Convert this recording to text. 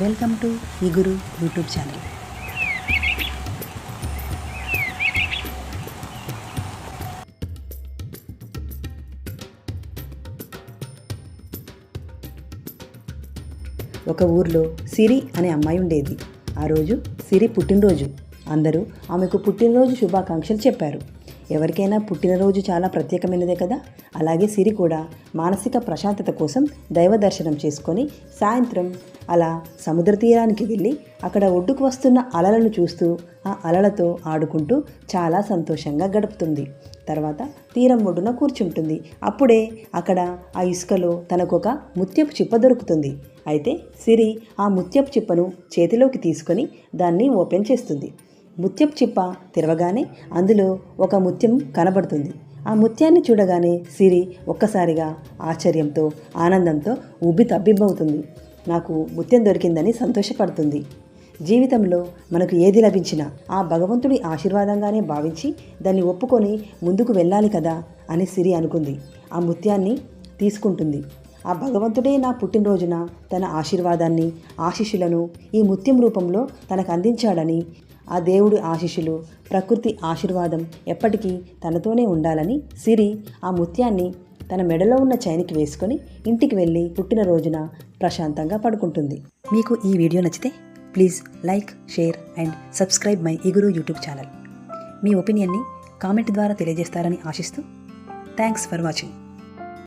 Welcome to ఈ గురు YouTube channel. ఒక ఊర్లో సిరి అనే అమ్మాయి ఉండేది. ఆ రోజు సిరి పుట్టినరోజు. అందరూ ఆమెకు పుట్టినరోజు శుభాకాంక్షలు చెప్పారు. ఎవరికైనా పుట్టినరోజు చాలా ప్రత్యేకమైనదే కదా. అలాగే సిరి కూడా మానసిక ప్రశాంతత కోసం దైవ దర్శనం చేసుకొని సాయంత్రం అలా సముద్ర తీరానికి వెళ్ళి అక్కడ ఒడ్డుకు వస్తున్న అలలను చూస్తూ ఆ అలలతో ఆడుకుంటూ చాలా సంతోషంగా గడుపుతుంది. తర్వాత తీరం ఒడ్డున కూర్చుంటుంది. అప్పుడే అక్కడ ఆ ఇసుకలో తనకొక ముత్యపు చిప్ప దొరుకుతుంది. అయితే సిరి ఆ ముత్యపు చిప్పను చేతిలోకి తీసుకొని దాన్ని ఓపెన్ చేస్తుంది. ముత్యపు చిప్ప తెరవగానే అందులో ఒక ముత్యం కనబడుతుంది. ఆ ముత్యాన్ని చూడగానే సిరి ఒక్కసారిగా ఆశ్చర్యంతో ఆనందంతో తబ్బిబ్బవుతుంది. నాకు ముత్యం దొరికిందని సంతోషపడుతుంది. జీవితంలో మనకు ఏది లభించినా ఆ భగవంతుడి ఆశీర్వాదంగానే భావించి దాన్ని ఒప్పుకొని ముందుకు వెళ్ళాలి కదా అని సిరి అనుకుంది. ఆ ముత్యాన్ని తీసుకుంటుంది. ఆ భగవంతుడే నా పుట్టినరోజున తన ఆశీర్వాదాన్ని ఆశీస్సులను ఈ ముత్యం రూపంలో తనకు అందించాడని, ఆ దేవుడి ఆశీస్సులు ప్రకృతి ఆశీర్వాదం ఎప్పటికీ తనతోనే ఉండాలని సిరి ఆ ముత్యాన్ని తన మెడలో ఉన్న చైన్కి వేసుకొని ఇంటికి వెళ్ళి పుట్టినరోజున ప్రశాంతంగా పడుకుంటుంది. మీకు ఈ వీడియో నచ్చితే please like, share and subscribe my ఈ గురు యూట్యూబ్ ఛానల్. మీ ఒపీనియన్ని కామెంట్ ద్వారా తెలియజేస్తారని ఆశిస్తూ థ్యాంక్స్ ఫర్ వాచింగ్.